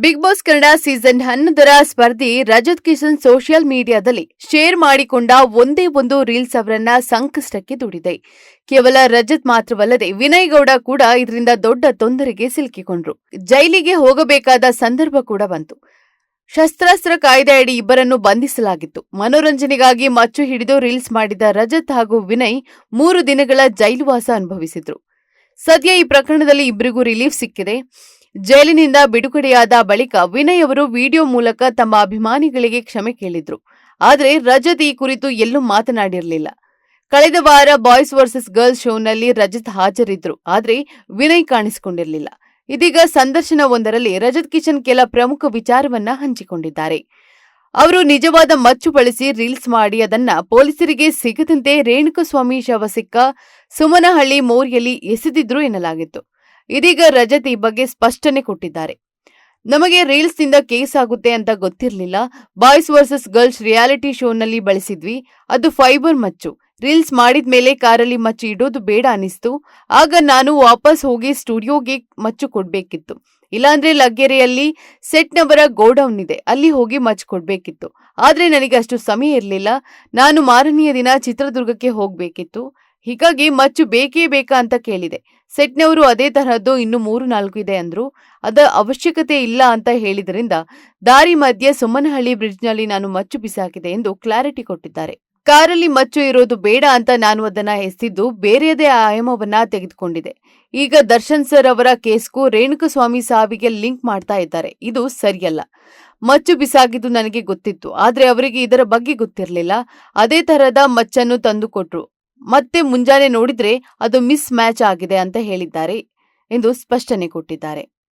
Big boss Kannada season 11ರ ಸ್ಪರ್ಧಿ Rajat Kishan social ಮೀಡಿಯಾದಲ್ಲಿ ಶೇರ್ ಮಾಡಿಕೊಂಡ ಒಂದೇ ಒಂದು ರೀಲ್ಸ್ ಅವರನ್ನ ಸಂಕಷ್ಟಕ್ಕೆ ದೂಡಿದೆ. ಕೇವಲ ರಜತ್ ಮಾತ್ರವಲ್ಲದೆ ವಿನಯ್ ಗೌಡ ಕೂಡ ಇದರಿಂದ ದೊಡ್ಡ ತೊಂದರೆಗೆ ಸಿಲುಕಿಕೊಂಡ್ರು. ಜೈಲಿಗೆ ಹೋಗಬೇಕಾದ ಸಂದರ್ಭ ಕೂಡ ಬಂತು. ಶಸ್ತ್ರಾಸ್ತ್ರ ಕಾಯ್ದೆ ಅಡಿ ಇಬ್ಬರನ್ನು ಬಂಧಿಸಲಾಗಿತ್ತು. ಮನೋರಂಜನೆಗಾಗಿ ಮಚ್ಚು ಹಿಡಿದು ರೀಲ್ಸ್ ಮಾಡಿದ ರಜತ್ ಹಾಗೂ ವಿನಯ್ 3 ದಿನಗಳ ಜೈಲುವಾಸ ಅನುಭವಿಸಿದ್ರು. ಸದ್ಯ ಈ ಪ್ರಕರಣದಲ್ಲಿ ಇಬ್ಬರಿಗೂ ರಿಲೀಫ್ ಸಿಕ್ಕಿದೆ. ಜೈಲಿನಿಂದ ಬಿಡುಗಡೆಯಾದ ಬಳಿಕ ವಿನಯ್ ಅವರು ವಿಡಿಯೋ ಮೂಲಕ ತಮ್ಮ ಅಭಿಮಾನಿಗಳಿಗೆ ಕ್ಷಮೆ ಕೇಳಿದ್ರು. ಆದರೆ ರಜತ್ ಈ ಕುರಿತು ಎಲ್ಲೂ ಮಾತನಾಡಿರಲಿಲ್ಲ. ಕಳೆದ ವಾರ ಬಾಯ್ಸ್ ವರ್ಸಸ್ ಗರ್ಲ್ಸ್ ಶೋನಲ್ಲಿ ರಜತ್ ಹಾಜರಿದ್ರು. ಆದರೆ ವಿನಯ್ ಕಾಣಿಸಿಕೊಂಡಿರಲಿಲ್ಲ. ಇದೀಗ ಸಂದರ್ಶನವೊಂದರಲ್ಲಿ ರಜತ್ ಕಿಶನ್ ಕೆಲ ಪ್ರಮುಖ ವಿಚಾರವನ್ನ ಹಂಚಿಕೊಂಡಿದ್ದಾರೆ. ಅವರು ನಿಜವಾದ ಮಚ್ಚು ಬಳಸಿ ರೀಲ್ಸ್ ಮಾಡಿ ಅದನ್ನ ಪೊಲೀಸರಿಗೆ ಸಿಗದಂತೆ ರೇಣುಕಸ್ವಾಮಿ ಶವ ಸಿಕ್ಕ ಸುಮನಹಳ್ಳಿ ಮೋರಿಯಲ್ಲಿ ಎಸೆದಿದ್ರು ಎನ್ನಲಾಗಿತ್ತು. ಇದೀಗ ರಜತ್ ಈ ಬಗ್ಗೆ ಸ್ಪಷ್ಟನೆ ಕೊಟ್ಟಿದ್ದಾರೆ. ನಮಗೆ ರೀಲ್ಸ್ನಿಂದ ಕೇಸ್ ಆಗುತ್ತೆ ಅಂತ ಗೊತ್ತಿರಲಿಲ್ಲ. ಬಾಯ್ಸ್ ವರ್ಸಸ್ ಗರ್ಲ್ಸ್ ರಿಯಾಲಿಟಿ ಶೋನಲ್ಲಿ ಬಳಸಿದ್ವಿ. ಅದು ಫೈಬರ್ ಮಚ್ಚು. ರೀಲ್ಸ್ ಮಾಡಿದ್ಮೇಲೆ ಕಾರಲ್ಲಿ ಮಚ್ಚು ಇಡೋದು ಬೇಡ ಅನಿಸ್ತು. ಆಗ ನಾನು ವಾಪಸ್ ಹೋಗಿ ಸ್ಟುಡಿಯೋಗೆ ಮಚ್ಚು ಕೊಡ್ಬೇಕಿತ್ತು. ಇಲ್ಲಾಂದ್ರೆ ಲಗ್ಗೆರೆಯಲ್ಲಿ ಸೆಟ್ನವರ ಗೋಡೌನ್ ಇದೆ, ಅಲ್ಲಿ ಹೋಗಿ ಮಚ್ಚು ಕೊಡ್ಬೇಕಿತ್ತು. ಆದ್ರೆ ನನಗೆ ಅಷ್ಟು ಸಮಯ ಇರಲಿಲ್ಲ. ನಾನು ಮಾರನೆಯ ದಿನ ಚಿತ್ರದುರ್ಗಕ್ಕೆ ಹೋಗ್ಬೇಕಿತ್ತು. ಹೀಗಾಗಿ ಮಚ್ಚು ಬೇಕೇ ಬೇಕಾ ಅಂತ ಕೇಳಿದೆ. ಸೆಟ್ನವರು ಅದೇ ತರಹದ್ದು ಇನ್ನು 3-4 ಇದೆ ಅಂದ್ರು. ಅದ ಅವಶ್ಯಕತೆ ಇಲ್ಲ ಅಂತ ಹೇಳಿದ್ರಿಂದ ದಾರಿ ಮಧ್ಯೆ ಸುಮ್ಮನಹಳ್ಳಿ ಬ್ರಿಡ್ಜ್ನಲ್ಲಿ ನಾನು ಮಚ್ಚು ಬಿಸಾಕಿದೆ ಎಂದು ಕ್ಲಾರಿಟಿ ಕೊಟ್ಟಿದ್ದಾರೆ. ಕಾರಲ್ಲಿ ಮಚ್ಚು ಇರೋದು ಬೇಡ ಅಂತ ನಾನು ಅದನ್ನ ಎಸೆದಿದ್ದು ಬೇರೆಯದೇ ಆಯಾಮವನ್ನ ತೆಗೆದುಕೊಂಡಿದೆ. ಈಗ ದರ್ಶನ್ ಸರ್ ಅವರ ಕೇಸ್ಗೂ ರೇಣುಕಸ್ವಾಮಿ ಸಾವಿಗೆ ಲಿಂಕ್ ಮಾಡ್ತಾ ಇದ್ದಾರೆ. ಇದು ಸರಿಯಲ್ಲ. ಮಚ್ಚು ಬಿಸಾಕಿದ್ದು ನನಗೆ ಗೊತ್ತಿತ್ತು, ಆದ್ರೆ ಅವರಿಗೆ ಇದರ ಬಗ್ಗೆ ಗೊತ್ತಿರಲಿಲ್ಲ. ಅದೇ ತರಹದ ಮಚ್ಚನ್ನು ತಂದುಕೊಟ್ರು. ಮತ್ತೆ ಮುಂಜಾನೆ ನೋಡಿದ್ರೆ ಅದು ಮಿಸ್ ಮ್ಯಾಚ್ ಆಗಿದೆ ಅಂತ ಹೇಳಿದ್ದಾರೆ ಎಂದು ಸ್ಪಷ್ಟನೆ ಕೊಟ್ಟಿದ್ದಾರೆ.